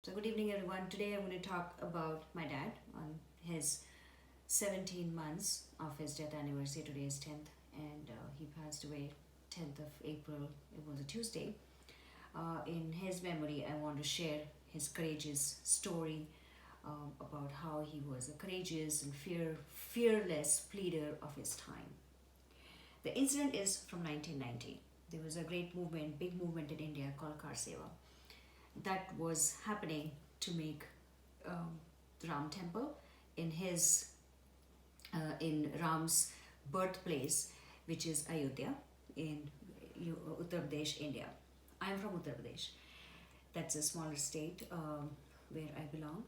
So, good evening, everyone. Today I'm going to talk about my dad on his 17 months of his death anniversary. Today is 10th, and he passed away 10th of April. It was a Tuesday. In his memory, I want to share his courageous story about how he was a courageous and fearless leader of his time. The incident is from 1990. There was a great movement, big movement in India called Seva that was happening to make the Ram temple in his in Ram's birthplace, which is Ayodhya in Uttar Pradesh, India. I am from Uttar Pradesh. That's a smaller state where I belong.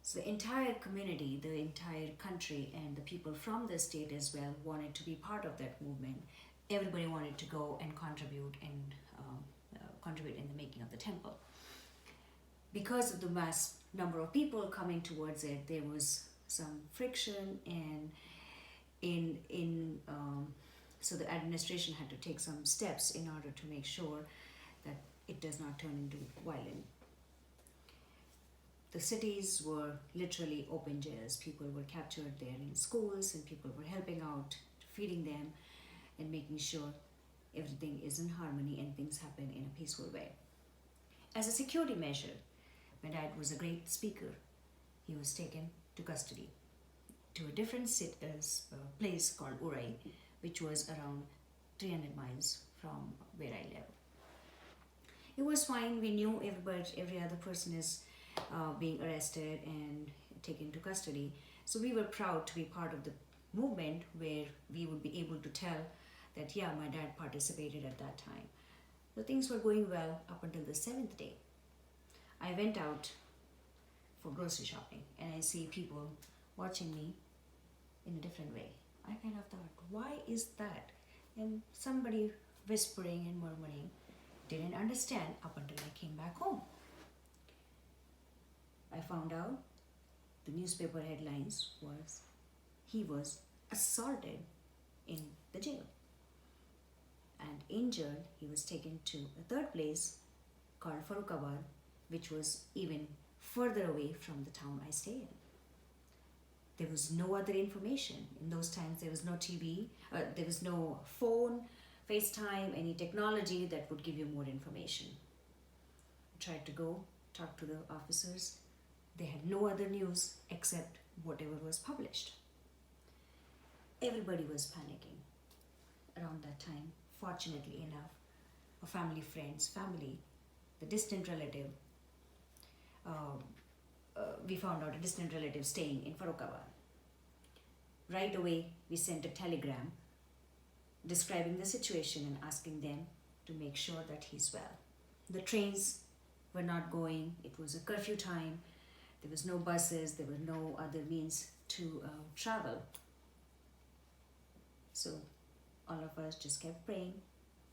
So the entire community, the entire country, and the people from the state as well wanted to be part of that movement. Everybody wanted to go and contribute in the making of the temple. Because of the mass number of people coming towards it, there was some friction, and so the administration had to take some steps in order to make sure that it does not turn into violent. The cities were literally open jails. People were captured there in schools, and people were helping out, feeding them, and making sure everything is in harmony and things happen in a peaceful way. As a security measure, my dad was a great speaker. He was taken to custody to a different place called Urai, which was around 300 miles from where I live. It was fine. We knew every other person is being arrested and taken to custody. So we were proud to be part of the movement where we would be able to tell that, yeah, my dad participated at that time. So things were going well up until the seventh day. I went out for grocery shopping and I see people watching me in a different way. I kind of thought, why is that? And somebody whispering and murmuring, didn't understand up until I came back home. I found out the newspaper headlines was he was assaulted in the jail and injured. He was taken to a third place called Farrukhabad, which was even further away from the town I stay in. There was no other information. In those times, there was no TV, there was no phone, FaceTime, any technology that would give you more information. I tried to go talk to the officers. They had no other news except whatever was published. Everybody was panicking around that time. Fortunately enough, a family, the distant relative, we found out a distant relative staying in Farrukhabad. Right away, we sent a telegram describing the situation and asking them to make sure that he's well. The trains were not going. It was a curfew time. There was no buses. There were no other means to travel. So all of us just kept praying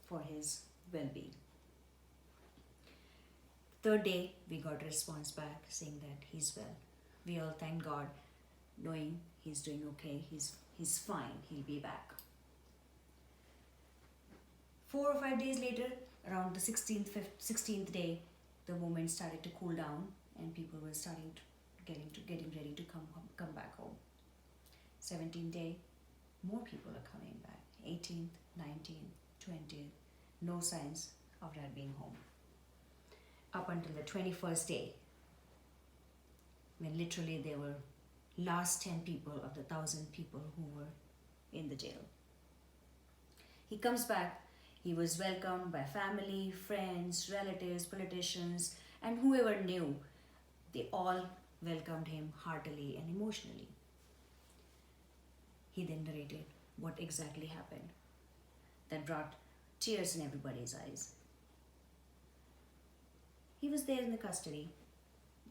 for his well-being. Third day, we got a response back saying that he's well. We all thank God, knowing he's doing okay. He's fine. He'll be back. 4 or 5 days later, around the 16th day, the movement started to cool down, and people were getting ready to come back home. 17th day, more people are coming back. 18th, 19th, 20th, no signs of dad being home. Up until the 21st day, when literally there were last 10 people of the 1,000 people who were in the jail. He comes back. He was welcomed by family, friends, relatives, politicians, and whoever knew. They all welcomed him heartily and emotionally. He then narrated what exactly happened. That brought tears in everybody's eyes. He was there in the custody.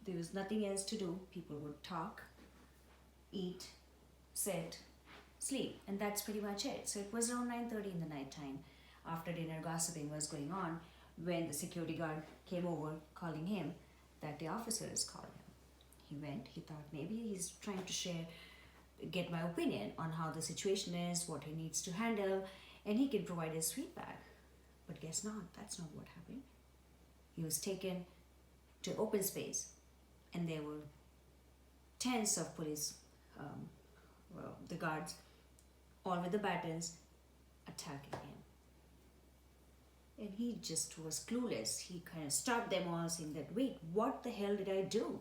There was nothing else to do. People would talk, eat, sit, sleep, and that's pretty much it. So it was around 9:30 in the night time. After dinner, gossiping was going on when the security guard came over calling him that the officers called him. He went. He thought maybe he's trying to get my opinion on how the situation is, what he needs to handle, and he can provide his feedback. But guess not. That's not what happened. He was taken to open space, and there were tens of police, the guards, all with the batons, attacking him. And he just was clueless. He kind of stopped them all, saying that, wait, what the hell did I do?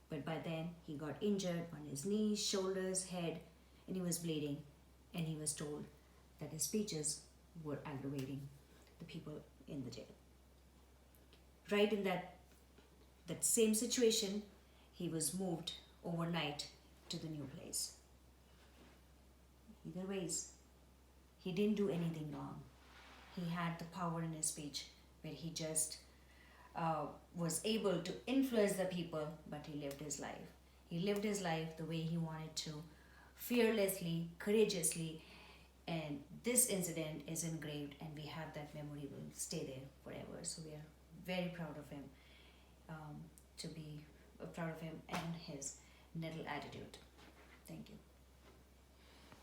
But by then, he got injured on his knees, shoulders, head, and he was bleeding. And he was told that his speeches were aggravating the people in the jail. Right in that same situation, he was moved overnight to the new place. Either ways, he didn't do anything wrong. He had the power in his speech, where he just was able to influence the people, but he lived his life. He lived his life the way he wanted to, fearlessly, courageously, and this incident is engraved, and we have that memory, will stay there forever. So we are very proud of him, to be proud of him and his nettle attitude.